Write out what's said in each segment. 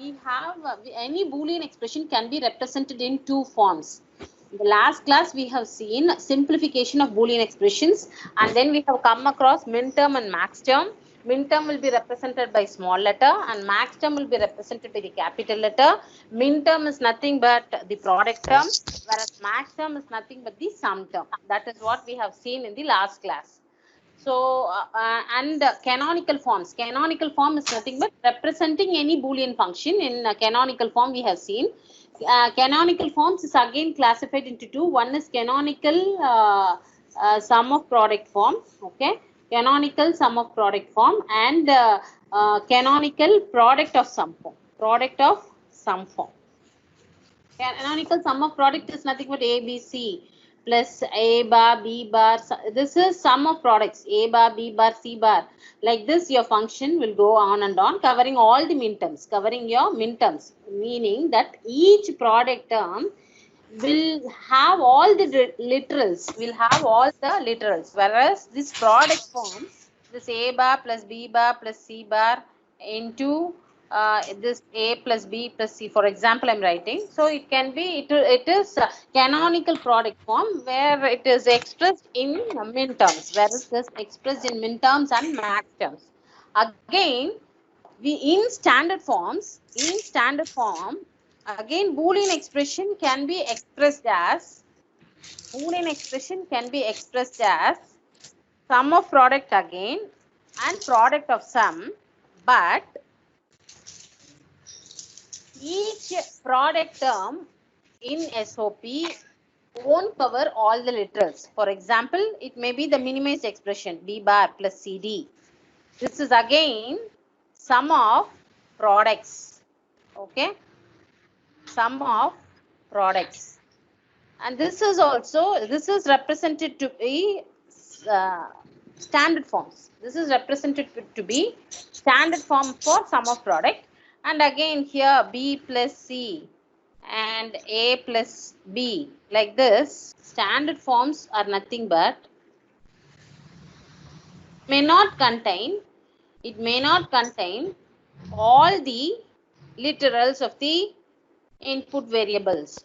we have any Boolean expression can be represented in two forms. In the last class, we have seen simplification of Boolean expressions, and then we have come across min term and max term. Min term will be represented by small letter, and max term will be represented by the capital letter. Min term is nothing but the product term, whereas max term is nothing but the sum term. That is what we have seen in the last class. So, and canonical forms. Canonical form is nothing but representing any Boolean function. In canonical form, we have seen. Canonical forms is again classified into two. One is canonical sum of product form. Okay. Canonical sum of product form and canonical product of sum form. Product of sum form. Canonical sum of product is nothing but A, B, C plus A bar, B bar. This is sum of products A bar, B bar, C bar. Like this, your function will go on and on, covering all the min terms, covering your min terms, meaning that each product term will have all the literals, whereas this product form, this A bar plus B bar plus C bar into this A plus B plus C, for example, I'm writing. So it can be, it is canonical product form where it is expressed in min terms, whereas this expressed in min terms and max terms. Again, in standard form, again Boolean expression can be expressed as sum of product again and product of sum, but each product term in SOP won't cover all the literals. For example, it may be the minimized expression B bar plus CD. This is again sum of products. Okay, sum of products, and this is also, this is represented to be standard forms. This is represented to be standard form for sum of product. And again here B plus C and A plus B, like this. Standard forms are nothing but may not contain all the literals of the input variables,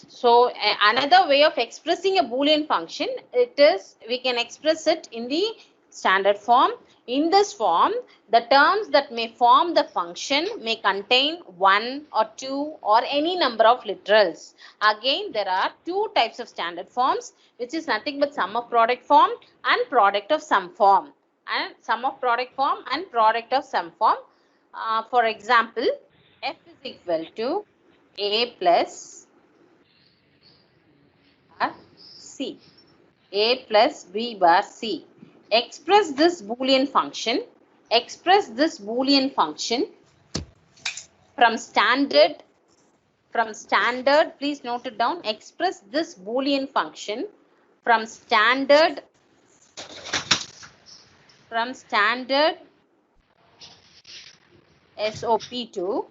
So another way of expressing a Boolean function, it is, we can express it in the standard form. In this form, the terms that may form the function may contain one or two or any number of literals. Again, there are two types of standard forms, which is nothing but sum of product form and product of sum form. And sum of product form and product of sum form. For example, F is equal to A plus C, A plus B bar C. Express this Boolean function from standard, please note it down. Express this Boolean function from standard SOP to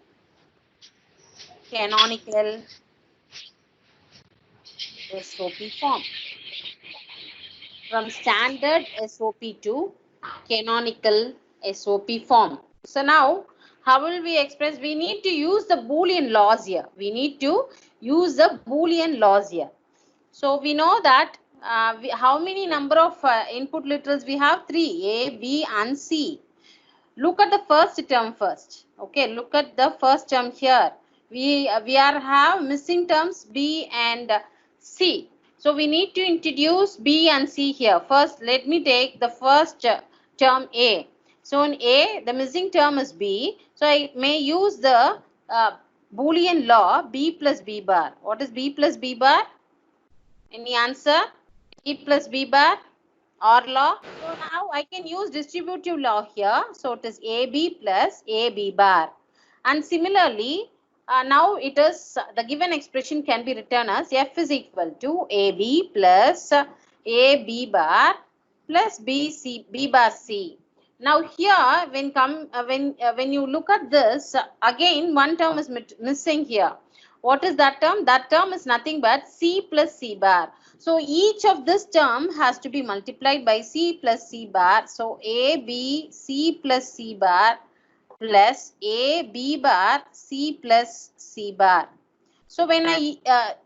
canonical SOP form. From standard SOP to canonical SOP form. So now, how will we express? We need to use the Boolean laws here. So we know that how many number of input literals we have? 3, A, B and C. Look at the first term first. Okay, look at the first term here. We have missing terms B and C. So we need to introduce B and C here. First, let me take the first term A. So in A, the missing term is B. So I may use the Boolean law B plus B bar. What is B plus B bar? Any answer? B plus B bar or law? So now I can use distributive law here. So it is AB plus AB bar. And similarly, now it is, the given expression can be written as F is equal to AB plus AB bar plus B bar C. Now here, when you look at this, again one term is missing here. What is that term? That term is nothing but C plus C bar. So each of this term has to be multiplied by C plus C bar. So A, B, C plus C bar plus A, B bar, C plus C bar. So when I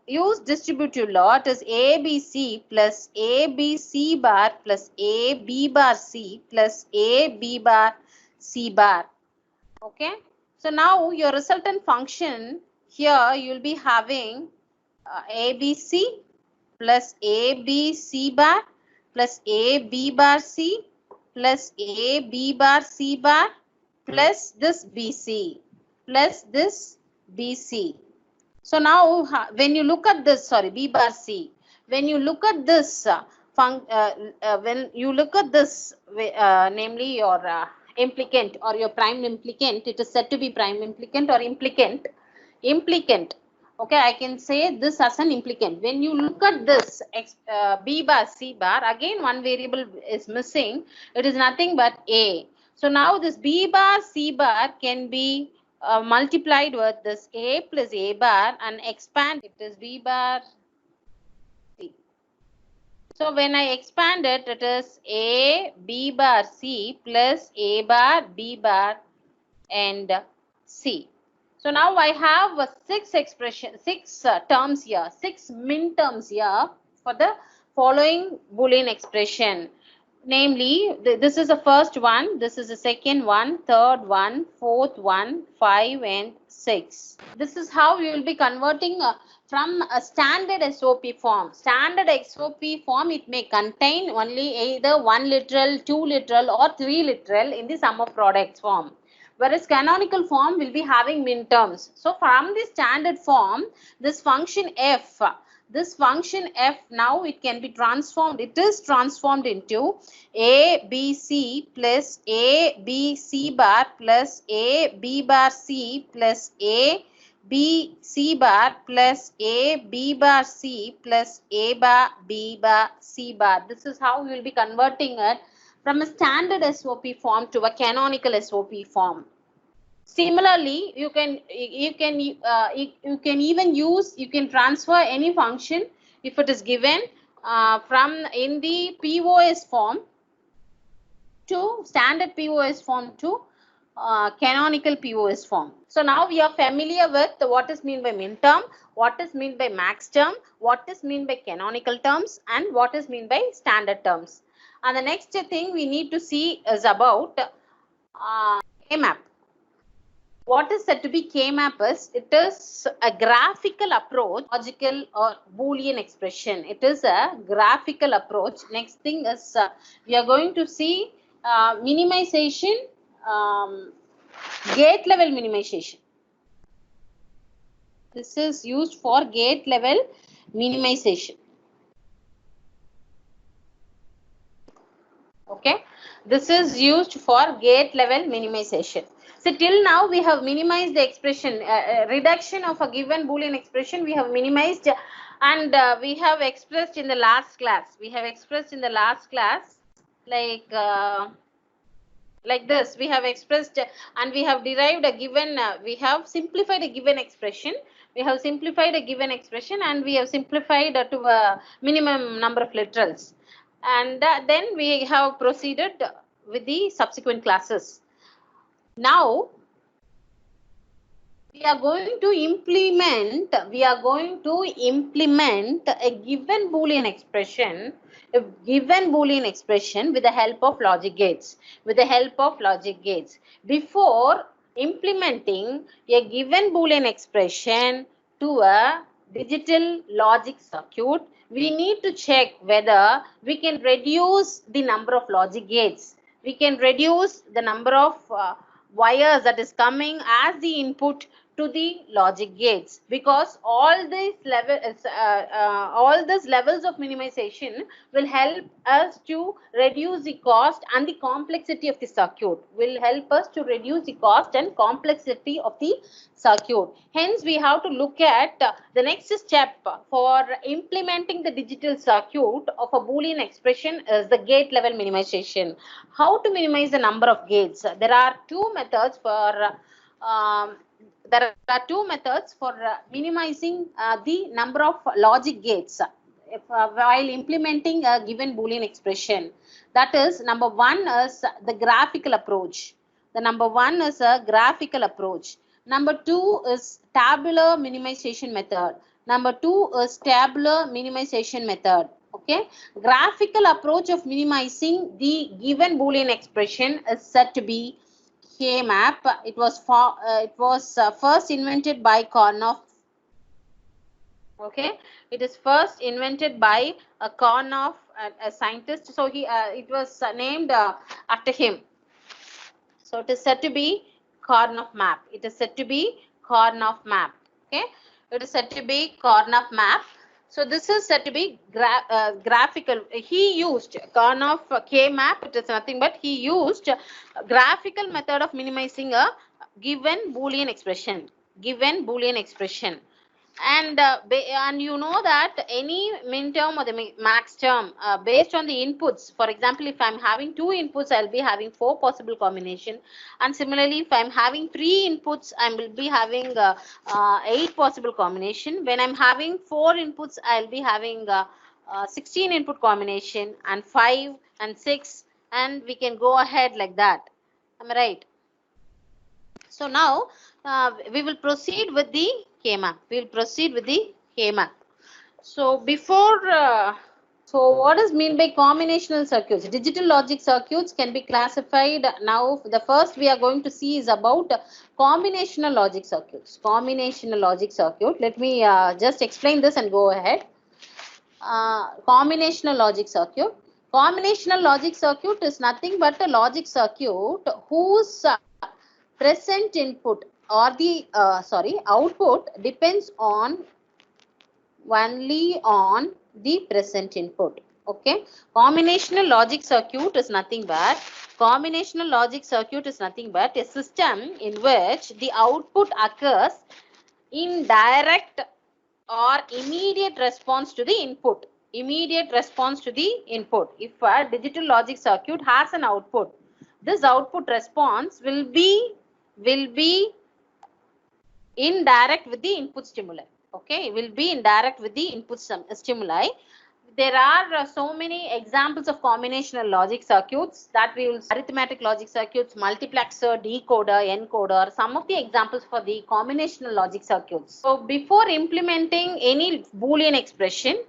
use distributive law, it is ABC plus ABC bar plus AB bar C plus AB bar C bar. Okay. So now your resultant function here you will be having ABC plus ABC bar plus AB bar C plus AB bar C bar plus this BC plus this BC. So now when you look at this, sorry, B bar C, when you look at this, when you look at this, namely your implicant or your prime implicant, it is said to be prime implicant or implicant. Okay, I can say this as an implicant. When you look at this B bar C bar, again one variable is missing. It is nothing but A. So now this B bar C bar can be multiplied with this A plus A bar and expand it is B bar C. So when I expand it, it is A B bar C plus A bar B bar and C. So now I have six terms here, 6 min terms here for the following Boolean expression. Namely, this is the first one, this is the second one, third one, fourth one, 5 and 6. This is how you will be converting from a standard SOP form. Standard SOP form, it may contain only either 1 literal, 2 literal or 3 literal in the sum of products form. Whereas canonical form will be having min terms. So from the standard form, this function f now it can be transformed. It is transformed into A B C plus A B C bar plus A B bar C plus A B C bar plus A B bar C plus A bar B bar C bar. This is how we will be converting it from a standard SOP form to a canonical SOP form. Similarly, you can transfer any function if it is given from in the POS form to standard POS form to canonical POS form. So now we are familiar with what is meant by min term, what is meant by max term, what is meant by canonical terms, and what is meant by standard terms. And the next thing we need to see is about K-map. What is said to be K-map is, it is a graphical approach, logical or Boolean expression. It is a graphical approach. Next thing is we are going to see minimization, gate level minimization. This is used for gate level minimization. Okay, this is used for gate level minimization. So till now we have minimized the expression, reduction of a given Boolean expression we have minimized, and we have expressed in the last class. We have expressed in the last class like this. We have expressed and we have derived a given, we have simplified a given expression. We have simplified a given expression and we have simplified to a minimum number of literals. And then we have proceeded with the subsequent classes. Now we are going to implement a given Boolean expression, with the help of logic gates. Before implementing a given Boolean expression to a digital logic circuit, we need to check whether we can reduce the number of logic gates. We can reduce the number of wires that is coming as the input to the logic gates, because all these levels of minimization will help us to reduce the cost and the complexity of the circuit. Hence, we have to look at the next step for implementing the digital circuit of a Boolean expression is the gate level minimization. How to minimize the number of gates? There are two methods for minimizing the number of logic gates. while implementing a given Boolean expression. That is, number one is the graphical approach. The number one is a graphical approach. Number two is tabular minimization method. Number two is tabular minimization method. Okay, graphical approach of minimizing the given Boolean expression is said to be K-map. It was first invented by Karnoff. Okay, it is first invented by a Karnoff, a scientist. So it was named after him. So it is said to be Karnoff map. It is said to be Karnoff map. Okay, it is said to be Karnoff map. So this is said to be graphical. He used Karnoff K-map. It is nothing but he used graphical method of minimizing a given Boolean expression. Given Boolean expression. And you know that any min term or the max term based on the inputs. For example, if I'm having 2 inputs, I'll be having 4 possible combination. And similarly, if I'm having 3 inputs, I will be having 8 possible combination. When I'm having 4 inputs, I'll be having 16 input combination, and 5 and 6, and we can go ahead like that. Am I right? So now we will proceed with the K-map. We will proceed with the K-map. So before, so what is mean by combinational circuits? Digital logic circuits can be classified. Now the first we are going to see is about combinational logic circuits. Combinational logic circuit. Let me just explain this and go ahead. Combinational logic circuit. Combinational logic circuit is nothing but a logic circuit whose present input or the output depends on only on the present input. Okay, combinational logic circuit is nothing but a system in which the output occurs in direct or immediate response to the input. Immediate response to the input. If a digital logic circuit has an output, this output response will be indirect with the input stimuli. Okay, will be indirect with the input stimuli. There are so many examples of combinational logic circuits that we will arithmetic logic circuits, multiplexer, decoder, encoder, some of the examples for the combinational logic circuits. So before implementing any Boolean expression,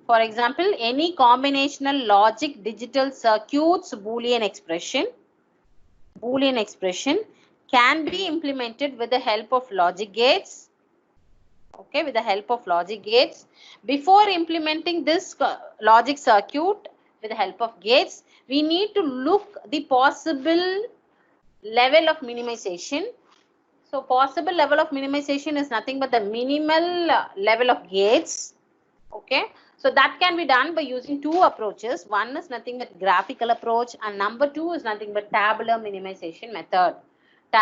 for example, any combinational logic digital circuits Boolean expression can be implemented with the help of logic gates. Okay, with the help of logic gates. Before implementing this logic circuit with the help of gates, we need to look the possible level of minimization. So possible level of minimization is nothing but the minimal level of gates. Okay, so that can be done by using 2 approaches. One is nothing but graphical approach, and number 2 is nothing but tabular minimization method.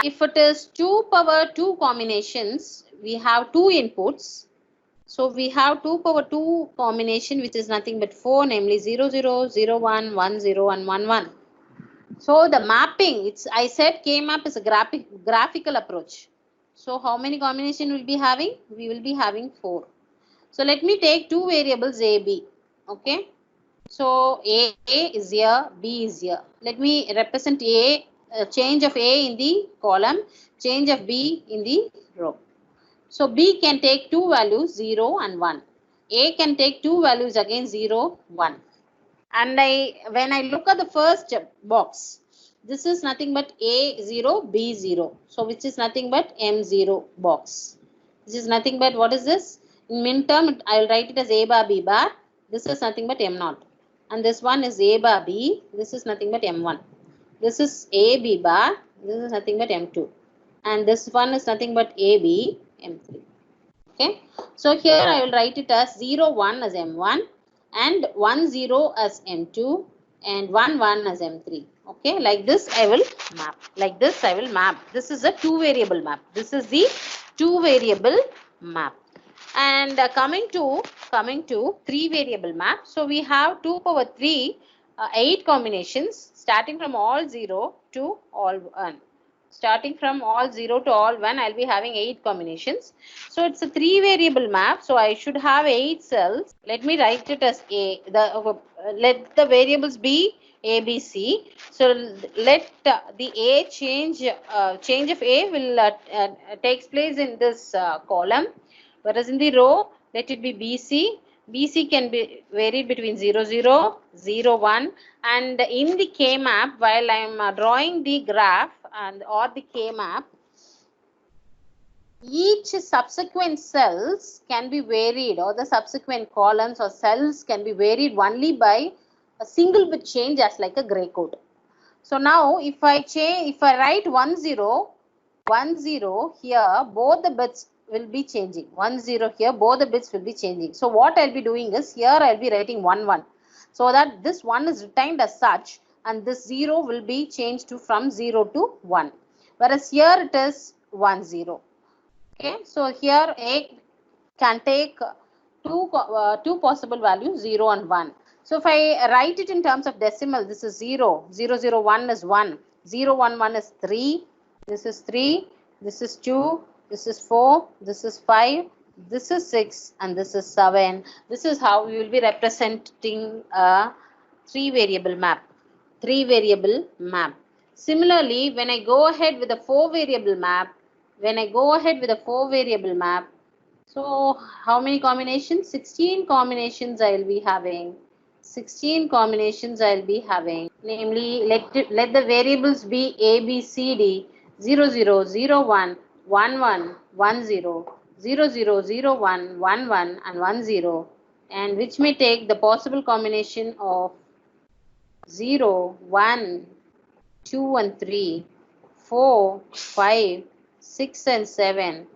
If it is 2 power 2 combinations, we have 2 inputs. So we have 2 power 2 combination, which is nothing but 4, namely 0, 0, 0, 1, 1, 0, and 1, 1. So the mapping, I said K-map is a graphical approach. So how many combination will be having? We will be having 4. So let me take 2 variables A, B. Okay. So A is here, B is here. Let me represent A. Change of A in the column, change of B in the row. So B can take 2 values, 0 and 1. A can take 2 values again, 0, 1. And when I look at the first box, this is nothing but A0, B0. So which is nothing but M0 box. This is nothing but, what is this? In min term, I will write it as A bar, B bar. This is nothing but M0. And this one is A bar, B. This is nothing but M1. This is A, B bar. This is nothing but M2. And this one is nothing but A, B, M3. Okay. So here I will write it as 0, 1 as M1 and 1, 0 as M2 and 1, 1 as M3. Okay. Like this I will map. Like this I will map. This is a 2 variable map. This is the 2 variable map. And coming to 3 variable map. So we have 2 power 3, 8 combinations starting from all 0 to all 1. Starting from all 0 to all 1, I'll be having 8 combinations. So it's a 3 variable map. So I should have 8 cells. Let me write it as A. Let the variables be A, B, C. So let the A change of A will takes place in this column. Whereas in the row, let it be BC. BC can be varied between 0, 0, 0, 1. And in the K map, while I am drawing the graph and or the K map, each subsequent cells can be varied, or the subsequent columns or cells can be varied only by a single bit change, as like a gray code. So now if I write 1, 0, 1, 0 here, both the bits will be changing. 1, 0 here, both the bits will be changing. So what I'll be doing is, here I'll be writing 1, 1. So that this 1 is retained as such, and this 0 will be changed to from 0 to 1. Whereas here it is 1, 0. Okay, so here A can take two possible values, 0 and 1. So if I write it in terms of decimal, this is 0, 0, 0, 1 is 1, 0, 1, 1 is 3, this is 3, this is 2, this is 4, this is 5, this is 6, and this is 7. This is how we will be representing a 3 variable map. Similarly, when I go ahead with a 4 variable map, so how many combinations? 16 combinations I will be having. 16 combinations I will be having. Namely, let the variables be A, B, C, D, 0, 0, 0, 1, 1, 1, 1, 0, 0, 0, 0, 1, 1, 1, and 1, 0, and which may take the possible combination of 0, 1, 2 and 3, 4, 5, 6 and 7,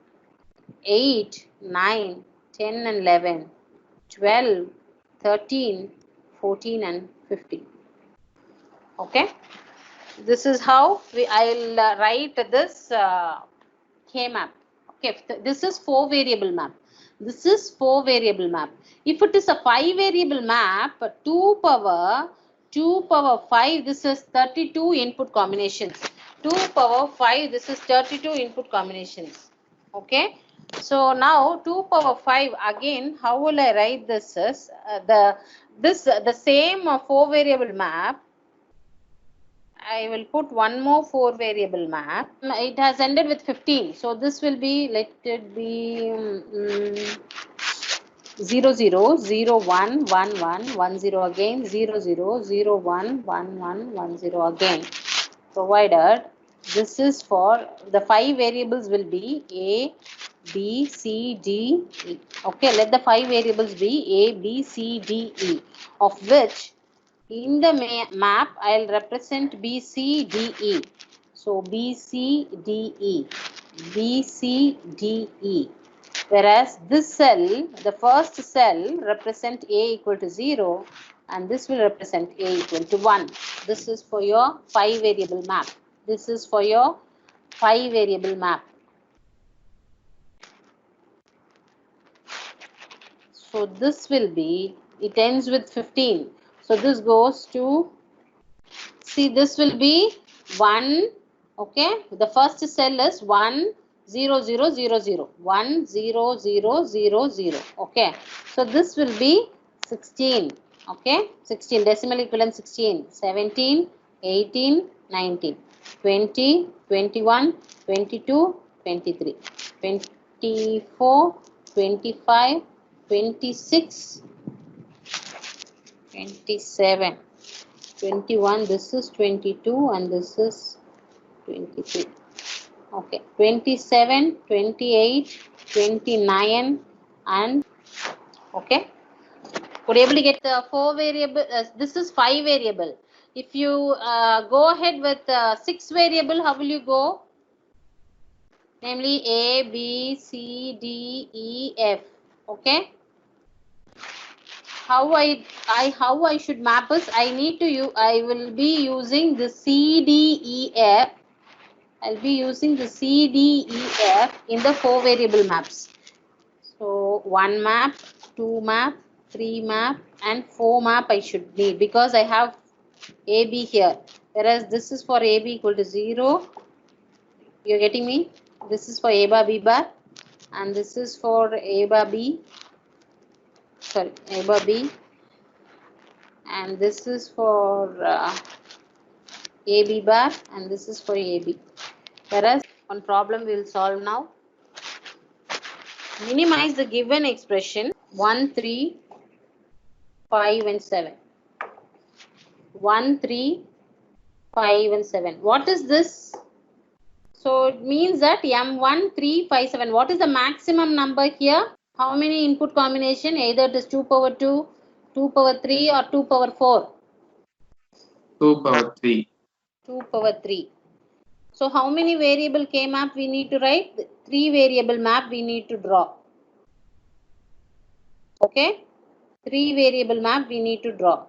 8, 9, 10 and 11, 12, 13, 14 and 15. Okay. This is how I'll write this K map. Okay. This is 4 variable map. If it is a 5 variable map, 2 power 5, this is 32 input combinations. 2 power 5, this is 32 input combinations. Okay. So now 2 power 5, again, how will I write this? Is the same 4 variable map. I will put one more 4 variable map. It has ended with 15. So this will be, let it be 0, 0, 0, 1, 1, 1, 1, 0 again, 0, 0, 0, 1, 1, 1, 1, 0 again. Provided this is for the 5 variables will be A, B, C, D, E. Okay, let the 5 variables be A, B, C, D, E, of which in the map I'll represent B, C, D, E. So B, C, D, E, B, C, D, E. Whereas this cell, the first cell, represent A equal to 0, and this will represent A equal to 1. This is for your 5 variable map. So this will be, it ends with 15. So this goes to, see, this will be 1. Okay, the first cell is 1, 0, 0, 0, 0. 1, 0, 0, 0, 0. Okay, so this will be 16. Okay, 16, decimal equivalent 16, 17, 18, 19, 20, 21, 22, 23, 24, 25, 26, 27, 21, this is 22 and this is 23. Okay, 27, 28, 29 and okay. Could able to get the 4 variable, this is 5 variable. If you go ahead with 6 variable, how will you go? Namely A, B, C, D, E, F. Okay. How I should map is, I will be using the C, D, E, F. I'll be using the C, D, E, F in the 4 variable maps. So 1 map, 2 map, 3 map and 4 map I should need, because I have AB here. Whereas this is for AB equal to 0, You're getting me? This is for A bar, B bar, and this is for A bar B. Sorry, A bar B, and this is for AB bar, and this is for AB. Whereas one problem we will solve now. Minimize the given expression 1, 3, 5 and 7. 1, 3, 5 and 7. What is this? So it means that M1, 3, 5, 7. What is the maximum number here? How many input combination? Either it is 2 power 2, 2 power 3 or 2 power 4? 2 power 3. 2 power 3. So how many variable K map we need to write? 3 variable map we need to draw. Okay? 3 variable map we need to draw.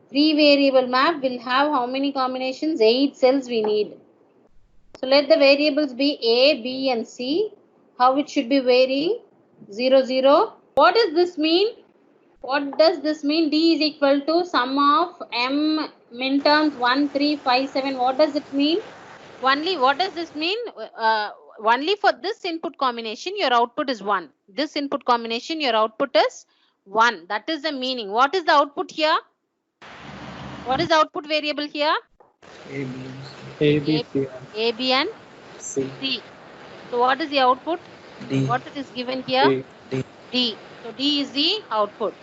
3 variable map will have how many combinations? 8 cells we need. So let the variables be A, B and C. How it should be varying? 0, 0. What does this mean? What does this mean? D is equal to sum of M min terms 1, 3, 5, 7. What does it mean? Only, what does this mean? Only for this input combination, your output is 1. This input combination, your output is 1. That is the meaning. What is the output here? What is the output variable here? A, B, C. A, B and C. C. So what is the output? D. What it is given here? D. D. So D is the output.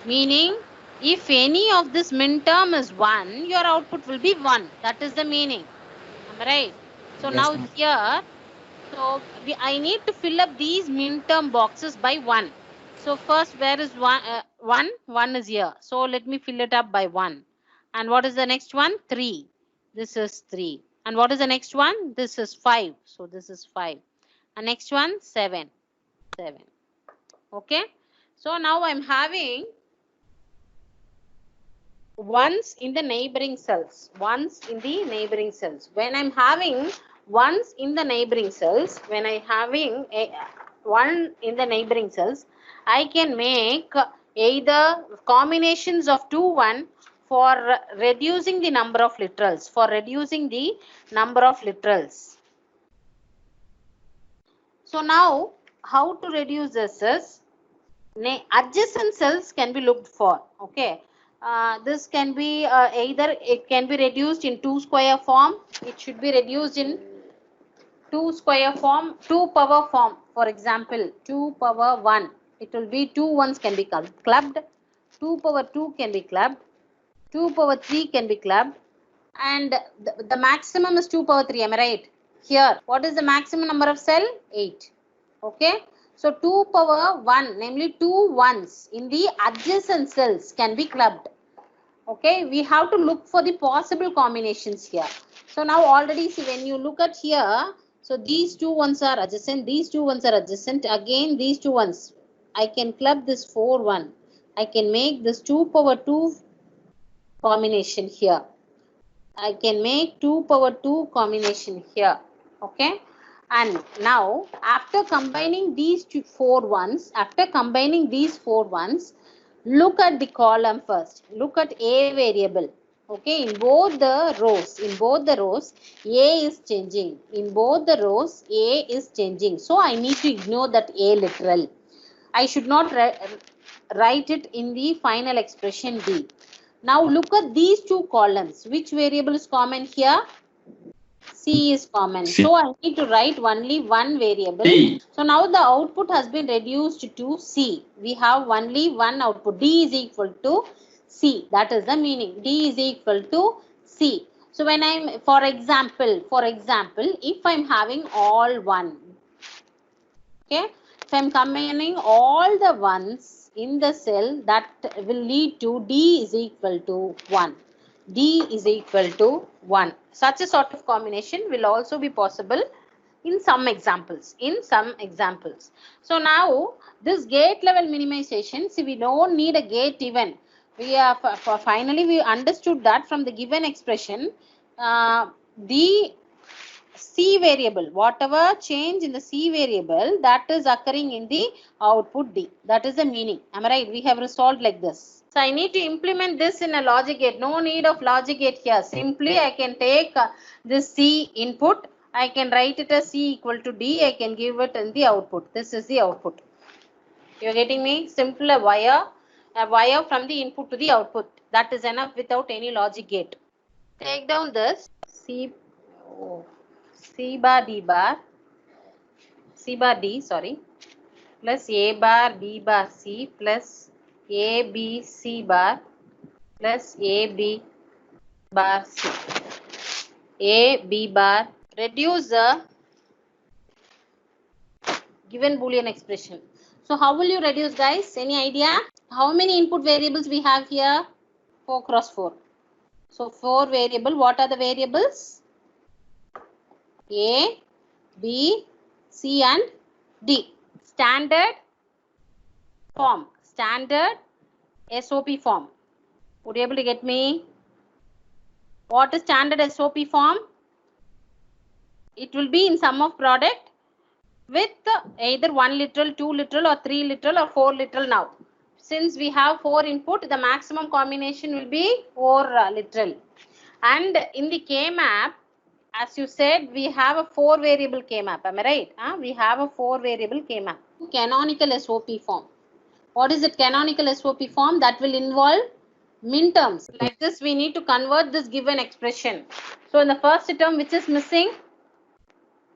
Meaning, if any of this min term is 1, your output will be 1. That is the meaning. Am I right? So Yes, now ma'am. here, so I need to fill up these min term boxes by 1. So first, where is 1? 1? 1 is here. So let me fill it up by 1. And what is the next one? 3. This is 3. And what is the next one? This is 5. So this is 5. And next one, 7. 7. Okay. So now I'm having ones in the neighboring cells. Ones in the neighboring cells. When I'm having ones in the neighboring cells, when I having a one in the neighboring cells, I can make either combinations of 2, 1 for reducing the number of literals. For reducing the number of literals. So now, how to reduce this is adjacent cells can be looked for. Okay. This can be either it can be reduced in 2 square form. It should be reduced in 2 square form, 2 power form. For example, 2 power 1. It will be 2 ones can be clubbed. 2 power 2 can be clubbed. 2 power 3 can be clubbed. And the maximum is 2 power 3. Am I right? Here, what is the maximum number of cell? 8. Okay. So 2 power 1, namely 2 ones in the adjacent cells can be clubbed. Okay. We have to look for the possible combinations here. So now already see when you look at here, so these 2 ones are adjacent, these 2 ones are adjacent, again these 2 ones. I can club this 4, 1. I can make this 2 power 2 combination here. I can make 2 power 2 combination here. Okay. And now, after combining these 4 ones, look at the column first. Look at A variable. Okay, in both the rows, A is changing. In both the rows, A is changing. So, I need to ignore that A literal. I should not write it in the final expression D. Now, look at these 2 columns. Which variable is common here? C is common. C. So I need to write only one variable. D. So now the output has been reduced to C. We have only one output. D is equal to C. That is the meaning. D is equal to C. So when I'm, for example, if I'm having all 1, okay, if I'm combining all the ones in the cell, that will lead to D is equal to 1. D is equal to 1. Such a sort of combination will also be possible in some examples. So now this gate level minimization, see, we don't need a gate even. We are finally we understood that from the given expression, the C variable, whatever change in the C variable, that is occurring in the output D. That is the meaning. Am I right? We have resolved like this. So I need to implement this in a logic gate. No need of logic gate here. Simply I can take this C input. I can write it as C equal to D. I can give it in the output. This is the output. You're getting me? Simple a wire from the input to the output. That is enough without any logic gate. Take down this C bar D bar, C bar D, sorry, plus A bar B bar C plus A B C bar plus A B bar C. A B bar. Reduce the given Boolean expression. So how will you reduce, guys? Any idea? How many input variables we have here? 4 cross 4. So 4 variable. What are the variables? A, B, C and D. Standard form. Standard SOP form. Would you able to get me? What is standard SOP form? It will be in sum of product with either 1 literal, 2 literal or 3 literal or 4 literal now. Since we have 4 input, the maximum combination will be 4 literal. And in the K-map, as you said, we have a 4 variable K-map. Am I right? We have a 4 variable K-map. Canonical SOP form. What is it? Canonical SOP form? That will involve min terms. Like this, we need to convert this given expression. So in the first term, which is missing?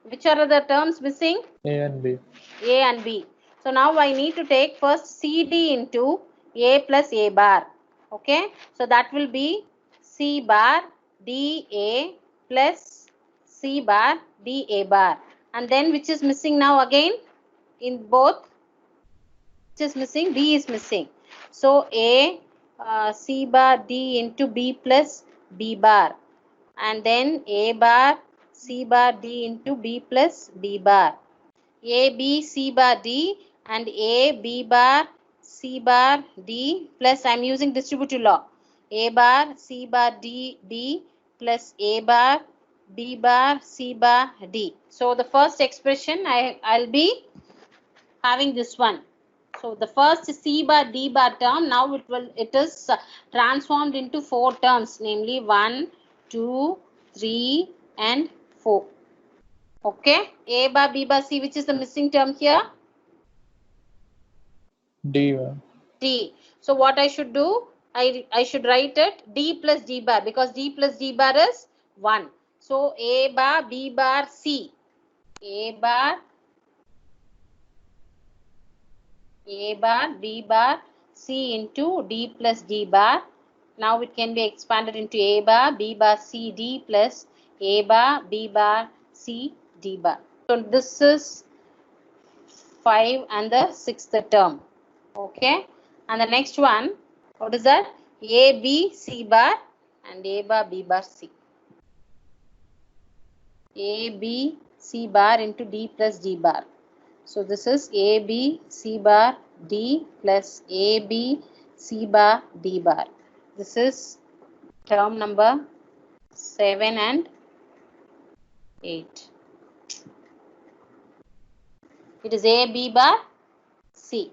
Which are the terms missing? A and B. A and B. So now I need to take first CD into A plus A bar. Okay. So that will be C bar DA plus C bar DA bar. And then which is missing now again? In both, which is missing? D is missing. So A C bar D into B plus B bar. And then A bar C bar D into B plus B bar. A, B, C bar D and A, B bar, C bar D plus I am using distributive law. A bar, C bar D, B plus A bar, B bar, C bar D. So the first expression I'll be having this one. So the first C bar D bar term, now it is transformed into 4 terms, namely 1, 2, 3 and 4. Okay, A bar B bar C, which is the missing term here? D. D. So what I should do? I should write it D plus D bar, because D plus D bar is 1. So A bar B bar C. A bar B bar C into D plus D bar. Now it can be expanded into A bar B bar C D plus A bar B bar C D bar. So this is 5 and the 6th term. Okay. And the next one, what is that? A B C bar and A bar B bar C. A B C bar into D plus D bar. So this is A B C bar D plus A B C bar D bar. This is term number 7 and 8. It is A B bar C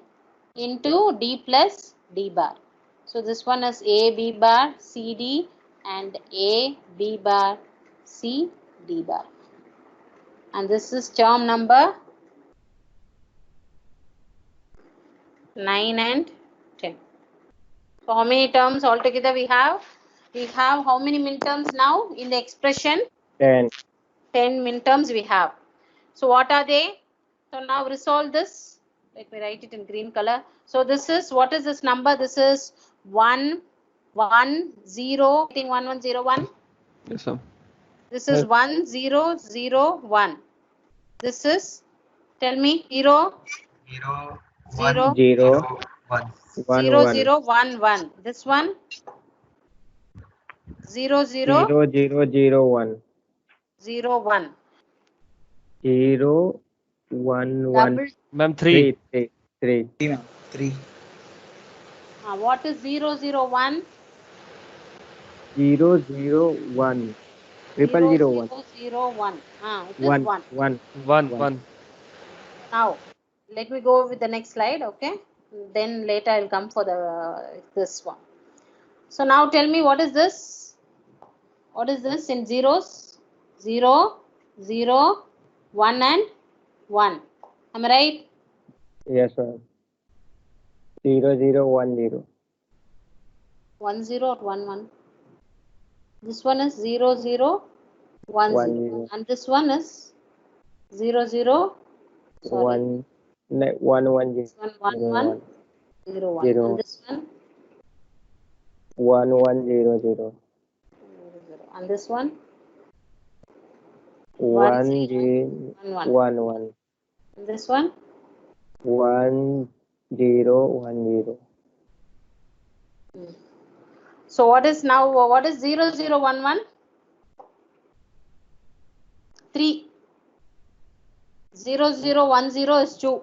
into D plus D bar. So this one is A B bar C D and A B bar C D bar. And this is term number 9 and 10. So how many terms altogether we have? We have how many min terms now in the expression? 10. 10 min terms we have. So what are they? So now resolve this. Let me write it in green color. So this is, what is this number? This is 1, 1, 0. I think 1, 1, 0, 1. Yes, sir. This is 1, 0, 0, 1. This is, tell me, 0, 0, 0, 0, 1. 1, 0, 1. 0, 1, 1. This one, 0, 0, 0, 0, 0, 1. 0, 1. 0, 1, 1. Double. Ma'am, 3. 3, 3. 3, ma'am. 3. What is 0, 0, 1? 0, 0, 1. 0, 0, 1. 0, 0, 1. It is 1, 1. 1. 1, One. 1. Now, let me go with the next slide, okay? Then later I'll come for the this one. So now tell me, what is this? What is this in zeros? 0, 0, 1 and 1. Am I right? Yes, ma'am. 0, 0, 1, 0. 1, 0 or 1, 1? This one is 0, 0, 1, 1, 0. 0. And this one is 0, 0, sorry. 1, 1, 1, 0, This one 1, 0, 1, 1. 0, 1. 0. And this one 1, 1, 0, 0. 0, 0. And this one 1, 0, 0, 1, 1. 1, 1. And this one 1, 0, 1, 0. So what is now, what is 0, 0, 1, 1? 3. 0, 0, 1, 0 is 2.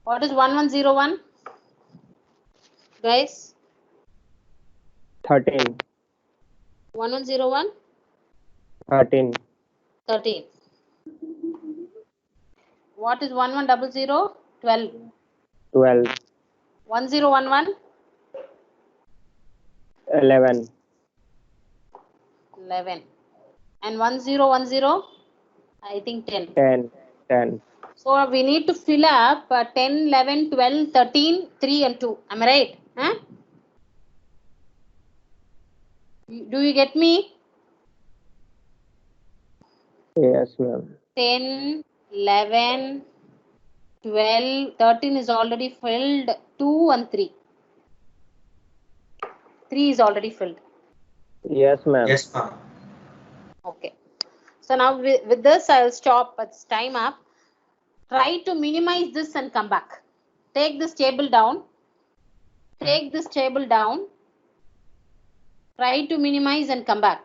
What is 1, 1, 0, 1? Guys, 13. 1, 1, 0, 1? 13. 13. What is 1, 1, 0, 0? 12. 12. 1, 0, 1, 1? 11. 11. And 1, 0, 1, 0? I think 10. 10. 10. So we need to fill up 10, 11, 12, 13, 3 and 2. Am I right? Huh? Do you get me? Yes, ma'am. 10, 11, 12, 13 is already filled. 2 and 3. 3 is already filled. Yes, ma'am. Yes, ma'am. Okay. So now with this, I'll stop. It's time up. Try to minimize this and come back. Take this table down. Take this table down. Try to minimize and come back.